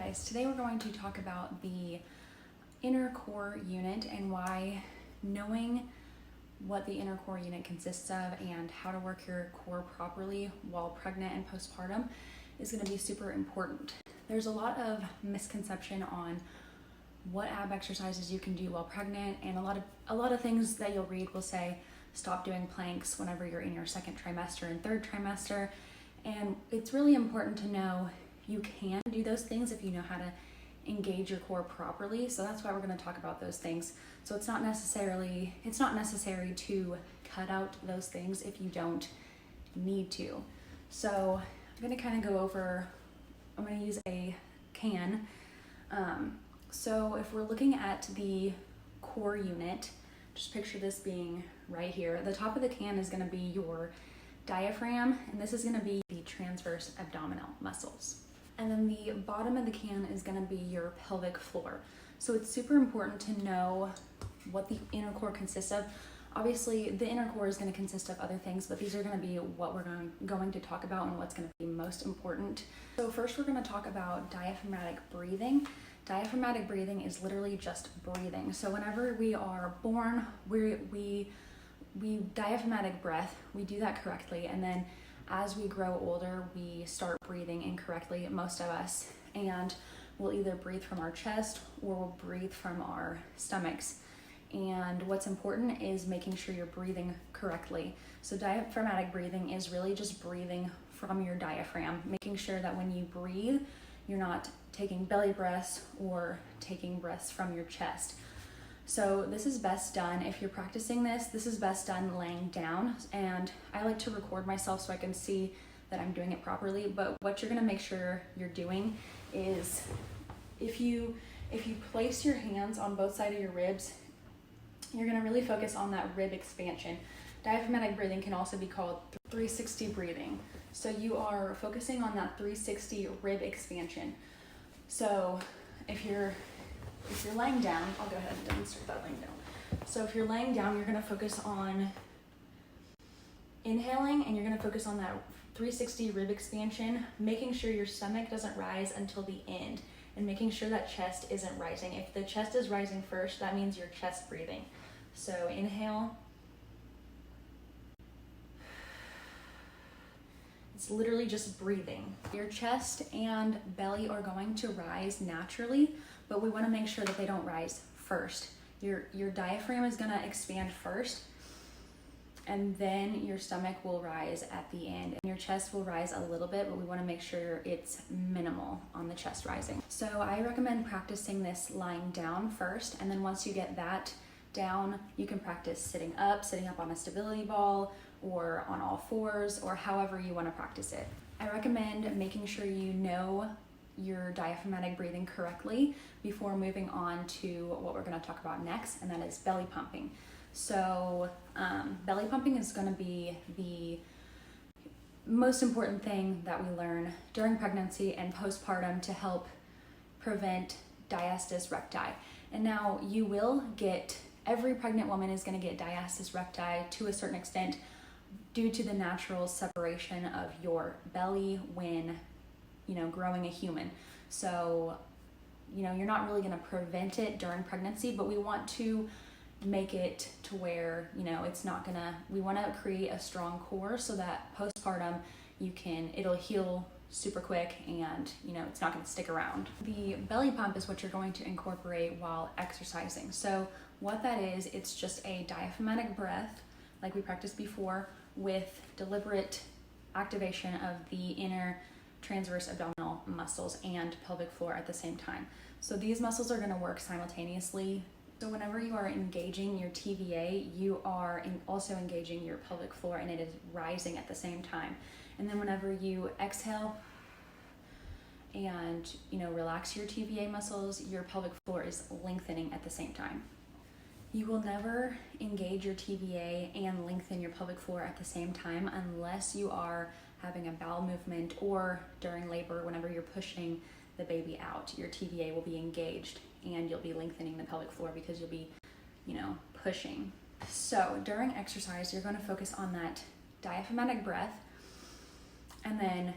guys, today we're going to talk about the inner core unit and why knowing what the inner core unit consists of and how to work your core properly while pregnant and postpartum is going to be super important. There's a lot of misconception on what ab exercises you can do while pregnant, and a lot of things that you'll read will say stop doing planks whenever you're in your second trimester and third trimester. And it's really important to know you can do those things if you know how to engage your core properly. So that's why we're going to talk about those things. So it's not necessary to cut out those things if you don't need to. So I'm going to kind of go over, I'm going to use a can. So if we're looking at the core unit, just picture this being right here. The top of the can is going to be your diaphragm, and this is going to be the transverse abdominal muscles. And then the bottom of the can is going to be your pelvic floor. So it's super important to know what the inner core consists of. Obviously, the inner core is going to consist of other things, but these are going to be what we're going to talk about and what's going to be most important. So first, we're going to talk about diaphragmatic breathing. Diaphragmatic breathing is literally just breathing. So whenever we are born, we diaphragmatic breath, we do that correctly, and then as we grow older, we start breathing incorrectly, most of us, and we'll either breathe from our chest or we'll breathe from our stomachs. And what's important is making sure you're breathing correctly. So diaphragmatic breathing is really just breathing from your diaphragm, making sure that when you breathe, you're not taking belly breaths or taking breaths from your chest. So this is best done, if you're practicing this is best done laying down, and I like to record myself so I can see that I'm doing it properly. But what you're gonna make sure you're doing is if you place your hands on both sides of your ribs, you're gonna really focus on that rib expansion. Diaphragmatic breathing can also be called 360 breathing. So you are focusing on that 360 rib expansion. So if you're laying down, I'll go ahead and demonstrate that laying down. So if you're laying down, you're going to focus on inhaling, and you're going to focus on that 360 rib expansion, making sure your stomach doesn't rise until the end, and making sure that chest isn't rising. If the chest is rising first, that means you're chest breathing. So inhale. It's literally just breathing. Your chest and belly are going to rise naturally, but we want to make sure that they don't rise first. Your diaphragm is going to expand first, and then your stomach will rise at the end, and your chest will rise a little bit, but we want to make sure it's minimal on the chest rising. So I recommend practicing this lying down first, and then once you get that down, you can practice sitting up on a stability ball, or on all fours, or however you want to practice it. I recommend making sure you know your diaphragmatic breathing correctly before moving on to what we're going to talk about next, and that is belly pumping. So belly pumping is going to be the most important thing that we learn during pregnancy and postpartum to help prevent diastasis recti. And now every pregnant woman is going to get diastasis recti to a certain extent due to the natural separation of your belly when growing a human. So you're not really going to prevent it during pregnancy, but we want to make it to where it's not gonna, we want to create a strong core so that postpartum it'll heal super quick, and it's not going to stick around. The belly pump is what you're going to incorporate while exercising. So what that is, it's just a diaphragmatic breath like we practiced before, with deliberate activation of the inner transverse abdominal muscles and pelvic floor at the same time. So these muscles are going to work simultaneously. So whenever you are engaging your TVA, you are also engaging your pelvic floor, and it is rising at the same time. And then whenever you exhale and relax your TVA muscles, your pelvic floor is lengthening at the same time. You will never engage your TVA and lengthen your pelvic floor at the same time unless you are having a bowel movement or during labor. Whenever you're pushing the baby out, your TVA will be engaged and you'll be lengthening the pelvic floor because you'll be, pushing. So during exercise, you're going to focus on that diaphragmatic breath, and then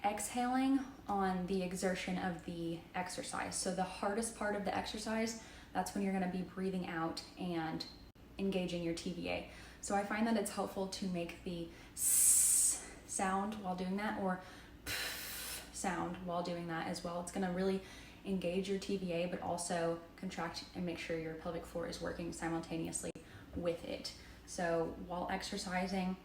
exhaling on the exertion of the exercise. So the hardest part of the exercise, that's when you're going to be breathing out and engaging your TVA. So I find that it's helpful to make the s sound while doing that, or p sound while doing that as well. It's going to really engage your TVA, but also contract and make sure your pelvic floor is working simultaneously with it. So while exercising,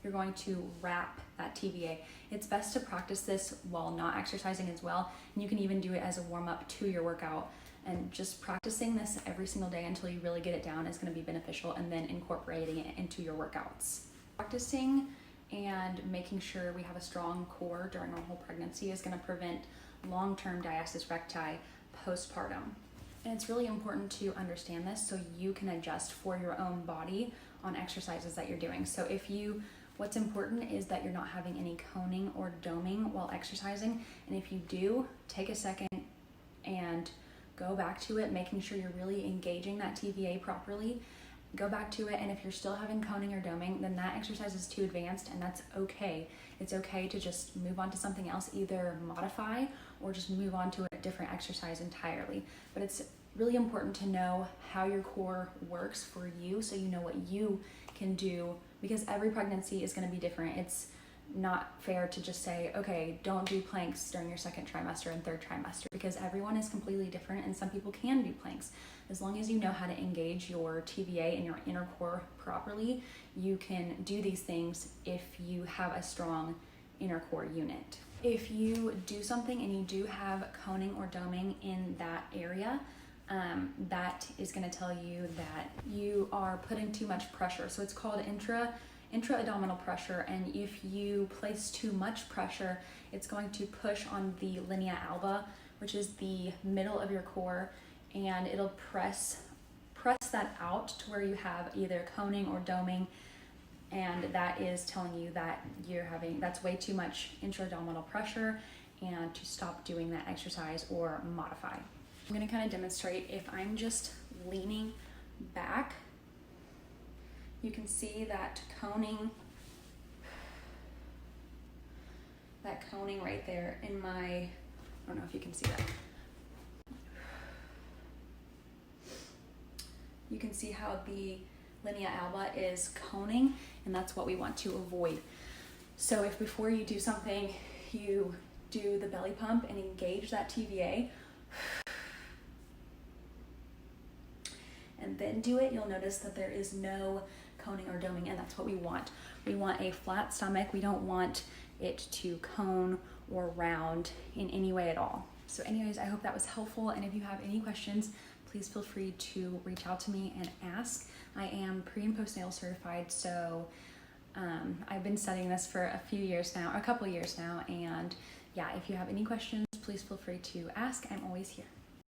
you're going to wrap that TVA. It's best to practice this while not exercising as well. And you can even do it as a warm-up to your workout. And just practicing this every single day until you really get it down is going to be beneficial, and then incorporating it into your workouts. Practicing and making sure we have a strong core during our whole pregnancy is going to prevent long-term diastasis recti postpartum. And it's really important to understand this so you can adjust for your own body on exercises that you're doing. So what's important is that you're not having any coning or doming while exercising. And if you do, take a second and go back to it, making sure you're really engaging that TVA properly. Go back to it, and if you're still having coning or doming, then that exercise is too advanced, and that's okay. It's okay to just move on to something else, either modify or just move on to a different exercise entirely. But it's really important to know how your core works for you, so you know what you can do, because every pregnancy is going to be different. It's not fair to just say, okay, don't do planks during your second trimester and third trimester, because everyone is completely different, and some people can do planks. As long as you know how to engage your TVA and your inner core properly, you can do these things if you have a strong inner core unit. If you do something and you do have coning or doming in that area, that is going to tell you that you are putting too much pressure. So it's called intra-abdominal pressure, and if you place too much pressure, it's going to push on the linea alba, which is the middle of your core, and it'll press that out to where you have either coning or doming, and that is telling you that that's way too much intra-abdominal pressure, and to stop doing that exercise or modify. I'm going to kind of demonstrate. If I'm just leaning back, you can see that coning right there in my, I don't know if you can see that. You can see how the linea alba is coning, and that's what we want to avoid. So if before you do something, you do the belly pump and engage that TVA, and then do it, you'll notice that there is no coning or doming, and that's what we want. We want a flat stomach. We don't want it to cone or round in any way at all. So anyways, I hope that was helpful, and if you have any questions, please feel free to reach out to me and ask. I am pre and postnatal certified, so I've been studying this for a couple years now, and yeah, if you have any questions, please feel free to ask. I'm always here.